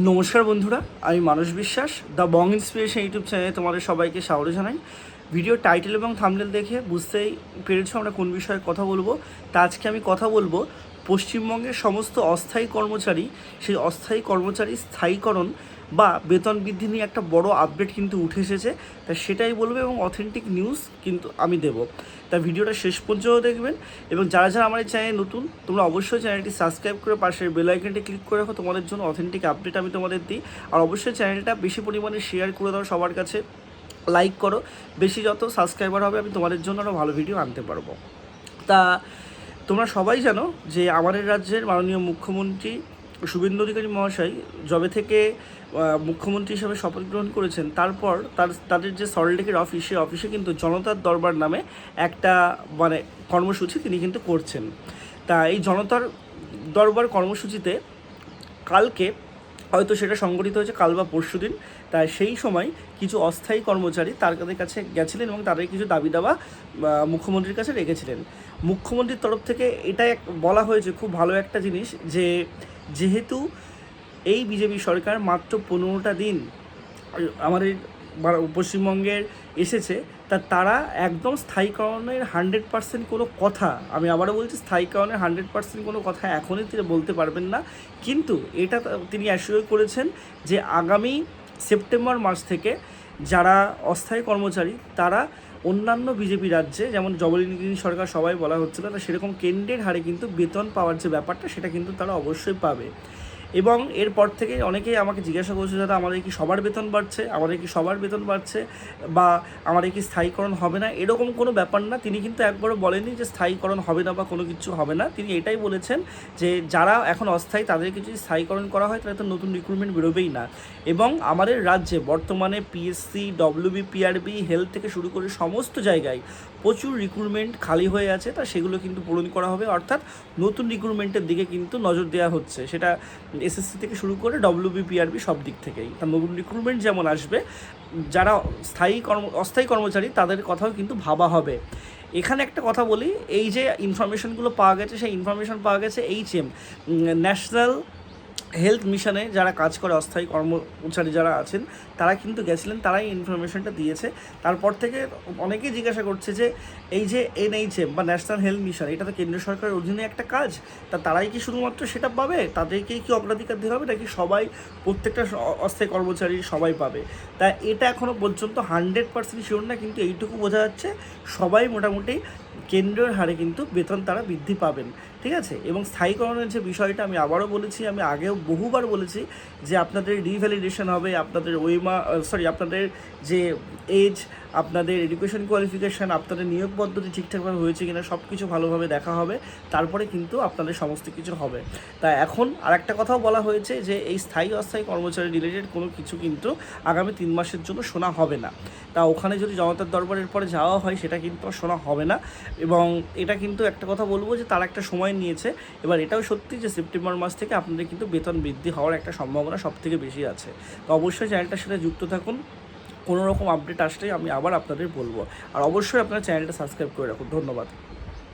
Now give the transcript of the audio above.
নমস্কার বন্ধুরা, আমি মানস বিশ্বাস দ্য বং ইন্সপিরেশন ইউটিউব চ্যানেলে তোমাদের সবাইকে স্বাগত জানাই। ভিডিও টাইটেল এবং থাম্বনেল দেখে বুঝতেই পেরেছো আমরা কোন বিষয়ে কথা বলবো। তা আজকে আমি কথা বলবো পশ্চিমবঙ্গের সমস্ত অস্থায়ী কর্মচারী, সেই অস্থায়ী কর্মচারী স্থায়ীকরণ বা বেতন বৃদ্ধি নিয়ে একটা বড় আপডেট কিন্তু উঠে এসেছে। তা সেটাই বলবো এবং অথেন্টিক নিউজ কিন্তু আমি দেবো। তা ভিডিওটা শেষ পর্যন্ত দেখবেন এবং যারা যারা আমার এই চ্যানেল নতুন, তোমরা অবশ্যই চ্যানেলটি সাবস্ক্রাইব করে পাশের বেল আইকনটি ক্লিক করে রাখো, তোমাদের জন্য অথেন্টিক আপডেট আমি তোমাদের দিই। আর অবশ্যই চ্যানেলটা বেশি পরিমাণে শেয়ার করে দাও সবার কাছে, লাইক করো। বেশি যত সাবস্ক্রাইবার হবে আমি তোমাদের জন্য আরও ভালো ভিডিও আনতে পারবো। তা তোমরা সবাই জানো যে আমাদের রাজ্যের মাননীয় মুখ্যমন্ত্রী শুভেন্দু অধিকারী মহাশয় যবে থেকে মুখ্যমন্ত্রী হিসেবে শপথ গ্রহণ করেছেন, তারপর তাদের যে সল্টলেকের অফিস, সেই অফিসে কিন্তু জনতার দরবার নামে একটা কর্মসূচি তিনি কিন্তু করছেন। তা এই জনতার দরবার কর্মসূচিতে কালকে হয়তো সেটা সংগঠিত হয়েছে কাল বা পরশু দিন। তাই সেই সময় কিছু অস্থায়ী কর্মচারী তাদের কাছে গেছিলেন এবং তাদের কিছু দাবি দাবা মুখ্যমন্ত্রীর কাছে রেখেছিলেন। মুখ্যমন্ত্রীর তরফ থেকে এটাই বলা হয়েছে, খুব ভালো একটা জিনিস, যে যেহেতু এই বিজেপি সরকার মাত্র 15টা দিন আমাদের পশ্চিমবঙ্গের এসেছে, তারা একদম স্থায়ীকরণের 100% কোনো কথা, আমি আবারও বলছি, স্থায়ীকরণের 100% কোনো কথা এখনই তিনি বলতে পারবেন না। কিন্তু এটা তিনি অ্যাসিওর করেছেন যে আগামী সেপ্টেম্বর মাস থেকে যারা অস্থায়ী কর্মচারী তারা অন্যান্য বিজেপি রাজ্যে, যেমন জবরদস্তি সরকার সবাই বলা হচ্ছিল, তা সেরকম কেন্দ্রের হারে কিন্তু বেতন পাওয়ার যে ব্যাপারটা সেটা কিন্তু তারা অবশ্যই পাবে। এবং এরপর থেকে অনেকেই আমাকে জিজ্ঞাসা করছে, দাদা আমাদের কি সবার বেতন বাড়ছে বা আমাদের কি স্থায়ীকরণ হবে না? এরকম কোনো ব্যাপার না। তিনি কিন্তু একবারও বলেননি যে স্থায়ীকরণ হবে না বা কোনো কিছু হবে না। তিনি এটাই বলেছেন যে যারা এখন অস্থায়ী তাদেরকে যদি স্থায়ীকরণ করা হয় তাহলে তো নতুন রিক্রুটমেন্ট বেরোবেই না। এবং আমাদের রাজ্যে বর্তমানে পিএসসি, ডব্লিউবিপিআরবি, হেলথ থেকে শুরু করে সমস্ত জায়গায় প্রচুর রিক্রুটমেন্ট খালি হয়ে আছে। তা সেগুলো কিন্তু পূরণ করা হবে, অর্থাৎ নতুন রিক্রুটমেন্টের দিকে কিন্তু নজর দেওয়া হচ্ছে, সেটা এসএসসি থেকে শুরু করে ডব্লিউবিপিআরবি সব দিক থেকেই। তার নতুন রিক্রুটমেন্ট যেমন আসবে, যারা অস্থায়ী কর্মচারী তাদের কথাও কিন্তু ভাবা হবে। এখানে একটা কথা বলি, এই যে ইনফরমেশনগুলো পাওয়া গেছে, সেই ইনফরমেশন পাওয়া গেছে এইচএম, ন্যাশনাল হেলথ মিশনে যারা কাজ করে অস্থায়ী কর্মচারী যারা আছেন তারা কিন্তু গেছিলেন, তারাই ইনফরমেশনটা দিয়েছে। তারপর থেকে অনেকেই জিজ্ঞাসা করছে যে এই যে এনএইচএম বা ন্যাশনাল হেলথ মিশন, এটা তো কেন্দ্র সরকারের অধীনে একটা কাজ, তারাই কি শুধুমাত্র সেটা পাবে? তাদেরকেই কি অগ্রাধিকার দেওয়া হবে, নাকি সবাই, প্রত্যেকটা অস্থায়ী কর্মচারী সবাই পাবে? তা এটা এখনও পর্যন্ত 100% শিওর না, কিন্তু এইটুকু বোঝা যাচ্ছে সবাই মোটামুটি কেন্দ্রের হারে কিন্তু বেতন তারা বৃদ্ধি পাবেন। ঠিক আছে? এবং স্থায়ীকরণের যে বিষয়টা আমি আবারও বলেছি, আমি আগেও বহুবার বলেছি যে আপনাদের রিভ্যালিডেশন হবে, আপনাদের আপনাদের যে এজ, আপনাদের এডুকেশন কোয়ালিফিকেশান, আপনাদের নিয়োগ পদ্ধতি ঠিকঠাকভাবে হয়েছে কিনা সব কিছু ভালোভাবে দেখা হবে, তারপরে কিন্তু আপনাদের সমস্ত কিছু হবে। তা এখন আরেকটা কথাও বলা হয়েছে যে এই স্থায়ী অস্থায়ী কর্মচারী রিলেটেড কোনো কিছু কিন্তু আগামী 3 মাসের জন্য শোনা হবে না। তা ওখানে যদি জনতার দরবারের পরে যাওয়া হয় সেটা কিন্তু শোনা হবে না। এবং এটা কিন্তু একটা কথা বলবো যে তারা একটা সময় নিয়েছে। এবার এটাও সত্যি যে সেপ্টেম্বর মাস থেকে আপনাদের কিন্তু বেতন বৃদ্ধি হওয়ার একটা সম্ভাবনা সবথেকে বেশি আছে। তো অবশ্যই চ্যানেলটার সাথে যুক্ত থাকুন, কোনো রকম আপডেট আসলেই আমি আবার আপনাদের বলবো। আর অবশ্যই আপনারা চ্যানেলটা সাবস্ক্রাইব করে রাখুন। ধন্যবাদ।